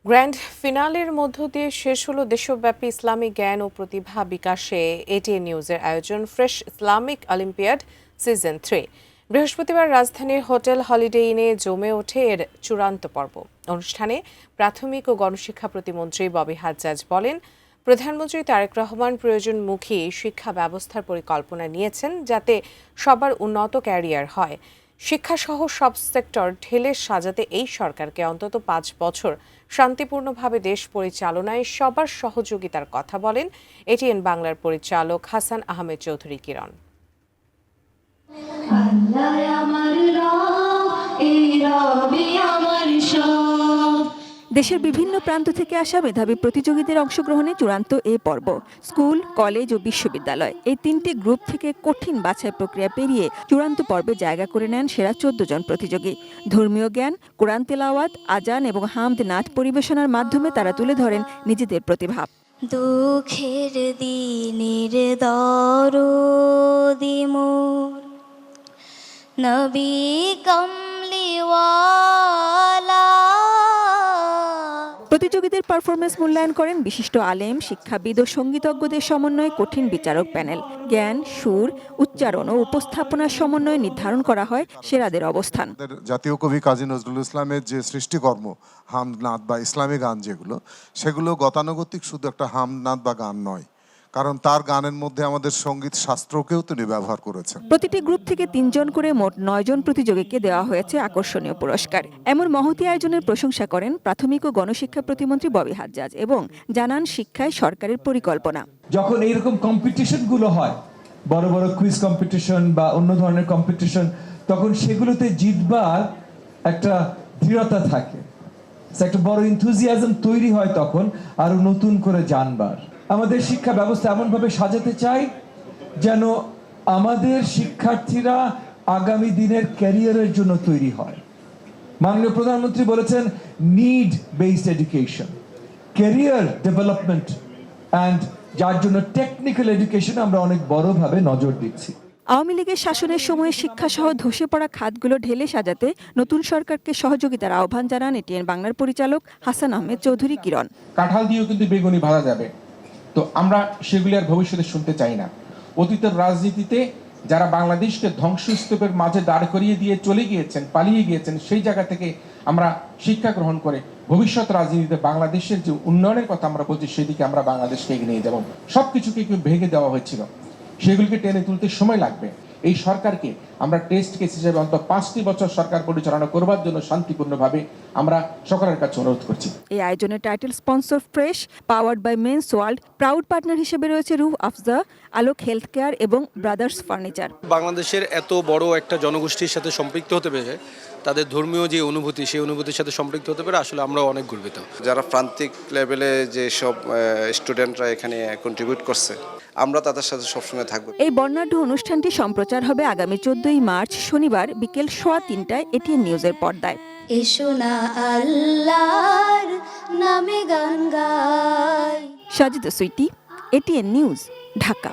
Grand ফিনালের মধ্য দিয়ে শেষ হলো দেশব্যাপী ইসলামিক জ্ঞান ও প্রতিভা বিকাশে এটিএন নিউজের আয়োজন ফ্রেশ ইসলামিক অলিম্পিয়াড সিজন 3। বৃহস্পতিবার রাজধানীর হোটেল হলিডে ইনে জমে ওঠে এর চূড়ান্ত পর্ব। অনুষ্ঠানে প্রাথমিক ও গণশিক্ষা প্রতিমন্ত্রী ববি হাজ্জাজ বলেন, প্রধানমন্ত্রী তারেক রহমান প্রয়োজনমুখী শিক্ষা ব্যবস্থার পরিকল্পনা নিয়েছেন যাতে সবার উন্নত ক্যারিয়ার হয়। শিক্ষাসহ সব সেক্টর ঢেলে সাজাতে এই সরকারকে অন্তত ৫ বছর শান্তিপূর্ণভাবে দেশ পরিচালনায় সবার সহযোগিতার কথা বলেন এটিএন বাংলার পরিচালক হাসান আহমেদ চৌধুরী কিরণ। দেশের বিভিন্ন প্রান্ত থেকে আসা মেধাবী প্রতিযোগীদের অংশগ্রহণে চূড়ান্ত এ পর্ব। স্কুল, কলেজ ও বিশ্ববিদ্যালয় এই তিনটি গ্রুপ থেকে কঠিন বাছাই প্রক্রিয়া পেরিয়ে চূড়ান্ত পর্বে জায়গা করে নেন সেরা ১৪ জন প্রতিযোগী। ধর্মীয় জ্ঞান, কোরআন তেলাওয়াত, আজান এবং হামদ নাচ পরিবেশনার মাধ্যমে তারা তুলে ধরেন নিজেদের প্রতিভা। দুঃখের দিনের দরদি মোর নবী কমলিওয়ালা। প্রতিযোগীদের পারফরমেন্স মূল্যায়ন করেন বিশিষ্ট আলেম, শিক্ষাবিদ ও সঙ্গীতজ্ঞদের সমন্বয়ে কঠিন বিচারক প্যানেল। জ্ঞান, সুর, উচ্চারণ ও উপস্থাপনার সমন্বয়ে নির্ধারণ করা হয় সেরাদের অবস্থান। জাতীয় কবি কাজী নজরুল ইসলামের যে সৃষ্টিকর্ম হামদনাদ বা ইসলামী গান সেগুলো গতানুগতিক শুধু একটা হামদনাদ বা গান নয়, কারণ তার গানের মধ্যে আমাদের সঙ্গীত শাস্ত্রকেও তিনি ব্যবহার করেছেন। প্রতিটি গ্রুপ থেকে ৩ জন করে মোট ৯ জন প্রতিযোগীকে দেওয়া হয়েছে আকর্ষণীয় পুরস্কার। এমন মহতী আয়োজনের প্রশংসা করেন প্রাথমিক ও গণশিক্ষা প্রতিমন্ত্রী ববি হাজ্জাজ এবং জানান শিক্ষায় সরকারের পরিকল্পনা। যখন এইরকম কম্পিটিশন গুলো হয়, বড় বড় কুইজ কম্পিটিশন বা অন্য ধরনের কম্পিটিশন, তখন সেগুলোতে জিতবার একটা দৃঢ়তা থাকে, একটা বড় এনথুজিয়াজম তৈরি হয় তখন আরো নতুন করে জানবার। আমাদের শিক্ষা ব্যবস্থা এমনভাবে সাজাতে চাই যেন আমাদের শিক্ষার্থীরা আগামী দিনের ক্যারিয়ারের জন্য তৈরি হয়। মাননীয় প্রধানমন্ত্রী বলেছেন need based education, career development and যার জন্য টেকনিক্যাল এডুকেশন আমরা অনেক বড়ভাবে নজর দিচ্ছি। আওয়ামী লীগের শাসনের সময়ে শিক্ষাসহ ধসে পড়া খাতগুলো ঢেলে সাজাতে নতুন সরকারকে সহযোগিতার আহ্বান জানান এটিএন বাংলার পরিচালক হাসান আহমেদ চৌধুরী কিরণ। কাঁঠাল দিয়েও কিন্তু বেগুনি ভাজা যাবে, তো আমরা সেগুলি আর ভবিষ্যতে শুনতে চাই না। অতীতের রাজনীতিতে যারা বাংলাদেশকে ধ্বংসস্তূপের মাঝে দাঁড় করিয়ে দিয়ে চলে গিয়েছেন, পালিয়ে গিয়েছেন, সেই জায়গা থেকে আমরা শিক্ষা গ্রহণ করে ভবিষ্যৎ রাজনীতিতে বাংলাদেশের যে উন্নয়নের কথা আমরা বলছি সেদিকে আমরা বাংলাদেশকে এগিয়ে নিয়ে যাব। সবকিছুকে ভেঙে দেওয়া হয়েছিল, সেগুলিকে টেনে তুলতে সময় লাগবে। এই সরকারকে আমরা টেস্ট কেস হিসেবে অন্তত ৫টি বছর সরকার পরিচালনা করবার জন্য শান্তিপূর্ণভাবে আমরা সকলের কাছে অনুরোধ করছি। এই আয়োজনের title sponsor fresh, powered by men's world. Proud partner হিসেবে রয়েছে রুহ আফজা, আলোক হেলথ কেয়ার এবং ব্রাদার্স ফার্নিচার। বাংলাদেশের এত বড় একটা জনগোষ্ঠীর সাথে সম্পৃক্ত হতে পেরে, তাদের ধর্মীয় যে অনুভূতি, সেই অনুভূতির সাথে সম্পৃক্ত হতে পেরে আসলে আমরা অনেক গর্বিত। যারা প্রান্তিক লেভেলে যে সব স্টুডেন্টরা এখানে কন্ট্রিবিউট করছে, আমরা তাদের সাথে সবসময় থাকবো। এই বর্ণাঢ্য অনুষ্ঠানটি সম্প্রচার হবে আগামী 14ই মার্চ শনিবার বিকেল 3:15টায় এটিএন নিউজের পর্দায়। এসো না আল্লাহর নামে গান গাই। সাজিদা সুইটি, এটিএন নিউজ, ঢাকা।